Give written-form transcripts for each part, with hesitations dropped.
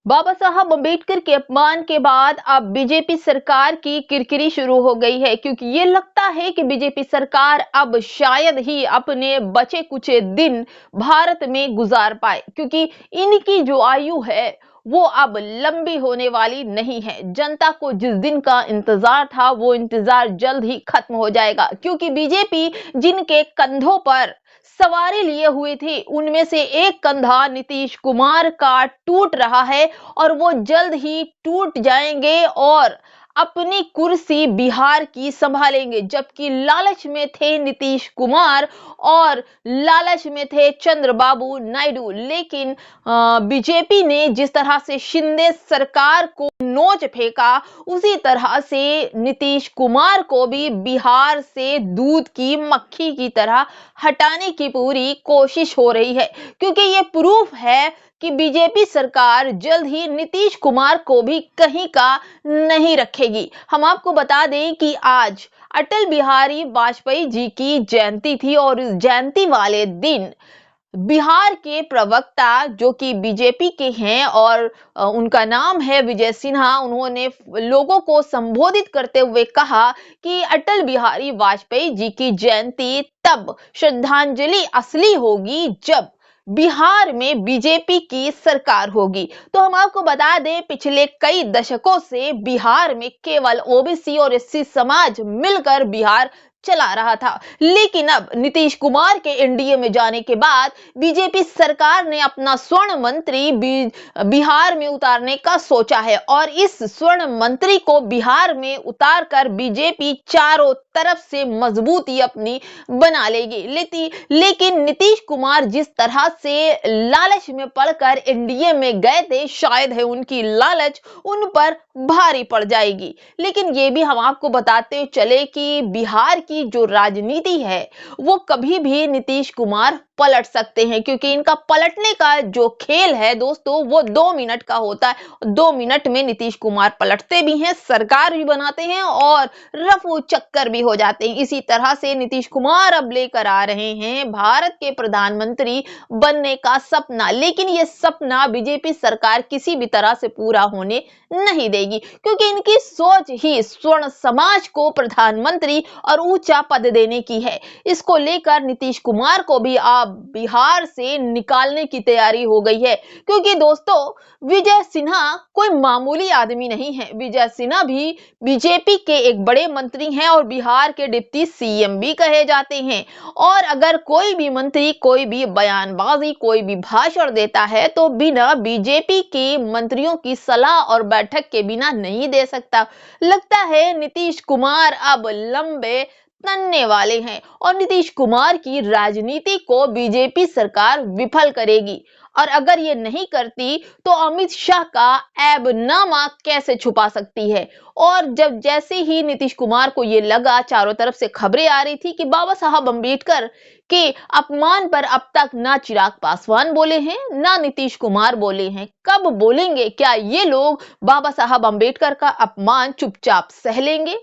बाबा साहब अम्बेडकर के अपमान के बाद अब बीजेपी सरकार की किरकिरी शुरू हो गई है, क्योंकि ये लगता है कि बीजेपी सरकार अब शायद ही अपने बचे कुचे दिन भारत में गुजार पाए, क्योंकि इनकी जो आयु है वो अब लंबी होने वाली नहीं है। जनता को जिस दिन का इंतजार था वो इंतजार जल्द ही खत्म हो जाएगा, क्योंकि बीजेपी जिनके कंधों पर सवारी लिए हुए थे उनमें से एक कंधा नीतीश कुमार का टूट रहा है और वो जल्द ही टूट जाएंगे और अपनी कुर्सी बिहार की संभालेंगे। जबकि लालच में थे नीतीश कुमार और लालच में थे चंद्रबाबू नायडू, लेकिन बीजेपी ने जिस तरह से शिंदे सरकार को नोच फेंका उसी तरह से नीतीश कुमार को भी बिहार से दूध की मक्खी की तरह हटाने की पूरी कोशिश हो रही है, क्योंकि ये प्रूफ है कि बीजेपी सरकार जल्द ही नीतीश कुमार को भी कहीं का नहीं रखेगी। हम आपको बता दें कि आज अटल बिहारी वाजपेयी जी की जयंती थी और इस जयंती वाले दिन बिहार के प्रवक्ता जो कि बीजेपी के हैं और उनका नाम है विजय सिन्हा, उन्होंने लोगों को संबोधित करते हुए कहा कि अटल बिहारी वाजपेयी जी की जयंती तब श्रद्धांजलि असली होगी जब बिहार में बीजेपी की सरकार होगी। तो हम आपको बता दें, पिछले कई दशकों से बिहार में केवल ओबीसी और एससी समाज मिलकर बिहार चला रहा था, लेकिन अब नीतीश कुमार के एनडीए में जाने के बाद बीजेपी सरकार ने अपना स्वर्ण मंत्री बिहार में उतारने का सोचा है और इस स्वर्ण मंत्री को बिहार में उतारकर बीजेपी चारों तरफ से मजबूती अपनी बना लेगी। लेकिन नीतीश कुमार जिस तरह से लालच में पड़कर एनडीए में गए थे, शायद है उनकी लालच उन पर भारी पड़ जाएगी। लेकिन ये भी हम आपको बताते चले कि बिहार की जो राजनीति है वो कभी भी नीतीश कुमार पलट सकते हैं, क्योंकि इनका पलटने का जो खेल है दोस्तों वो 2 मिनट का होता है। 2 मिनट में नीतीश कुमार पलटते भी हैं, सरकार भी बनाते हैं और रफू चक्कर भी हो जाते हैं। इसी तरह से नीतीश कुमार अब लेकर आ रहे हैं भारत के प्रधानमंत्री बनने का सपना, लेकिन ये सपना बीजेपी सरकार किसी भी तरह से पूरा होने नहीं देगी, क्योंकि इनकी सोच ही स्वर्ण समाज को प्रधानमंत्री और ऊंचा पद देने की है। इसको लेकर नीतीश कुमार को भी अब बिहार से निकालने की तैयारी हो गई है, क्योंकि दोस्तों विजय सिन्हा कोई मामूली आदमी नहीं है। विजय सिन्हा भी बीजेपी के एक बड़े मंत्री हैं और बिहार के डिप्टी सीएम भी कहे जाते हैं। और अगर कोई भी मंत्री कोई भी बयानबाजी कोई भी भाषण देता है तो बिना बीजेपी के मंत्रियों की सलाह और बैठक के बिना नहीं दे सकता। लगता है नीतीश कुमार अब लंबे तनने वाले हैं और नीतीश कुमार की राजनीति को बीजेपी सरकार विफल करेगी। और अगर ये नहीं करती तो अमित शाह का ऐबनामा कैसे छुपा सकती है। और जब जैसे ही नीतीश कुमार को ये लगा, चारों तरफ से खबरें आ रही थी कि बाबा साहब अम्बेडकर के अपमान पर अब तक ना चिराग पासवान बोले हैं ना नीतीश कुमार बोले हैं, कब बोलेंगे? क्या ये लोग बाबा साहब अम्बेडकर का अपमान चुपचाप सह लेंगे?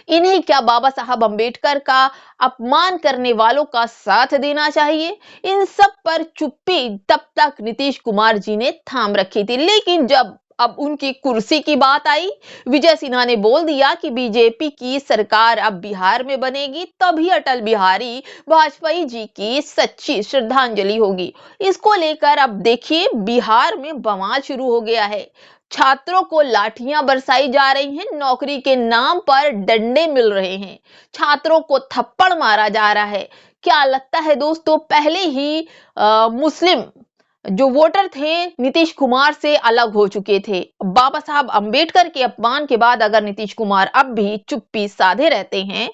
इन्हें क्या बाबा साहब अम्बेडकर का अपमान करने वालों का साथ देना चाहिए? इन सब पर चुप्पी तब तक नीतीश कुमार जी ने थाम रखी थी, लेकिन जब अब उनकी कुर्सी की बात आई, विजय सिन्हा ने बोल दिया कि बीजेपी की सरकार अब बिहार में बनेगी, तभी अटल बिहारी वाजपेयी जी की सच्ची श्रद्धांजलि होगी। इसको लेकर अब देखिए बिहार में बवाल शुरू हो गया है। छात्रों को लाठियां बरसाई जा रही हैं, नौकरी के नाम पर डंडे मिल रहे हैं, छात्रों को थप्पड़ मारा जा रहा है। क्या लगता है दोस्तों, पहले ही मुस्लिम जो वोटर थे नीतीश कुमार से अलग हो चुके थे। बाबा साहब अम्बेडकर के अपमान के बाद अगर नीतीश कुमार अब भी चुप्पी साधे रहते हैं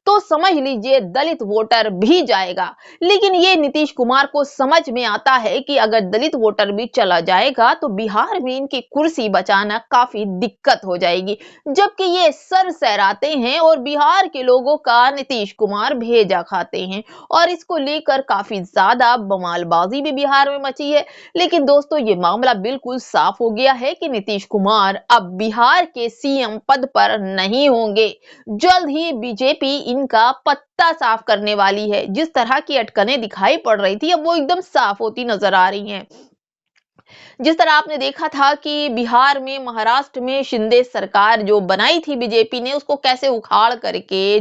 तो समझ लीजिए दलित वोटर भी जाएगा। लेकिन ये नीतीश कुमार को समझ में आता है कि अगर दलित वोटर भी चला जाएगा तो बिहार में इनकी कुर्सी बचाना काफी दिक्कत हो जाएगी, जबकि ये सर सहराते हैं और बिहार के लोगों का नीतीश कुमार भेजा खाते हैं और इसको लेकर काफी ज्यादा बवालबाजी भी बिहार में मची है। लेकिन दोस्तों ये मामला बिल्कुल साफ हो गया है कि नीतीश कुमार अब बिहार के सीएम पद पर नहीं होंगे। जल्द ही बीजेपी इनका पत्ता साफ करने वाली है। जिस तरह की अटकनें दिखाई पड़ रही थी अब वो एकदम साफ होती नजर आ रही हैं। जिस तरह आपने देखा था कि बिहार में, महाराष्ट्र में शिंदे सरकार जो बनाई थी बीजेपी ने, उसको कैसे उखाड़ करके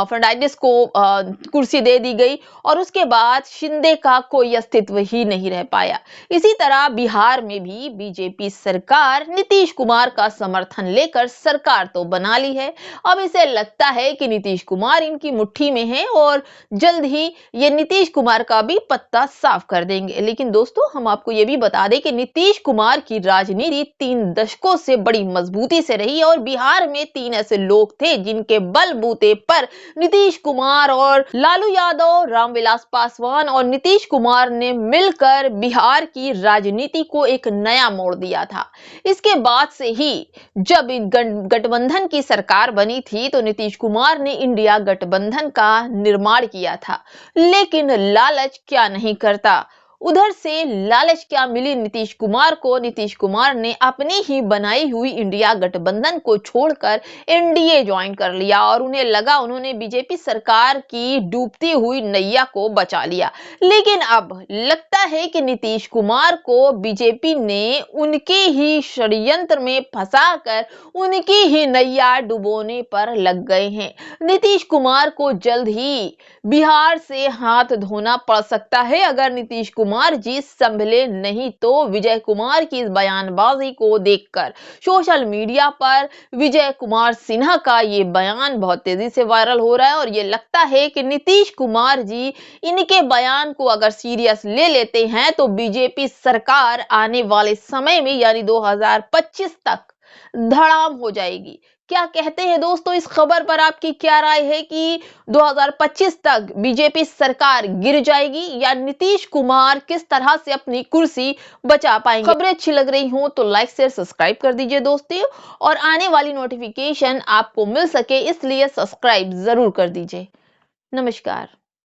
फर्नांडिस को कुर्सी दे दी गई और उसके बाद शिंदे का कोई अस्तित्व ही नहीं रह पाया। इसी तरह बिहार में भी बीजेपी सरकार नीतीश कुमार का समर्थन लेकर सरकार तो बना ली है। अब इसे लगता है कि नीतीश कुमार इनकी मुट्ठी में है और जल्द ही ये नीतीश कुमार का भी पत्ता साफ कर देंगे। लेकिन दोस्तों, हम आपको ये भी बता दें कि नीतीश कुमार की राजनीति 3 दशकों से बड़ी मजबूती से रही है और बिहार में 3 ऐसे लोग थे जिनके बलबूते पर नीतीश कुमार और लालू यादव, रामविलास पासवान और नीतीश कुमार ने मिलकर बिहार की राजनीति को एक नया मोड़ दिया था। इसके बाद से ही जब गठबंधन की सरकार बनी थी तो नीतीश कुमार ने इंडिया गठबंधन का निर्माण किया था। लेकिन लालच क्या नहीं करता। उधर से लालच क्या मिली नीतीश कुमार को। नीतीश कुमार ने अपनी ही बनाई हुई इंडिया गठबंधन को छोड़कर एनडीए ज्वाइन कर लिया और उन्हें लगा उन्होंने बीजेपी सरकार की डूबती हुई नैया को बचा लिया। लेकिन अब लगता है कि नीतीश कुमार को बीजेपी ने उनके ही षड्यंत्र में फंसाकर उनकी ही नैया डुबोने पर लग गए हैं। नीतीश कुमार को जल्द ही बिहार से हाथ धोना पड़ सकता है अगर नीतीश कुमार जी संभले नहीं तो। विजय कुमार की इस बयानबाजी को देखकर सोशल मीडिया पर विजय कुमार सिन्हा का ये बयान बहुत तेजी से वायरल हो रहा है और ये लगता है कि नीतीश कुमार जी इनके बयान को अगर सीरियस ले लेते हैं तो बीजेपी सरकार आने वाले समय में यानी 2025 तक धड़ाम हो जाएगी। क्या कहते हैं दोस्तों, इस खबर पर आपकी क्या राय है कि 2025 तक बीजेपी सरकार गिर जाएगी या नीतीश कुमार किस तरह से अपनी कुर्सी बचा पाएंगे? खबरें अच्छी लग रही हो तो लाइक शेयर सब्सक्राइब कर दीजिए दोस्तों और आने वाली नोटिफिकेशन आपको मिल सके इसलिए सब्सक्राइब जरूर कर दीजिए। नमस्कार।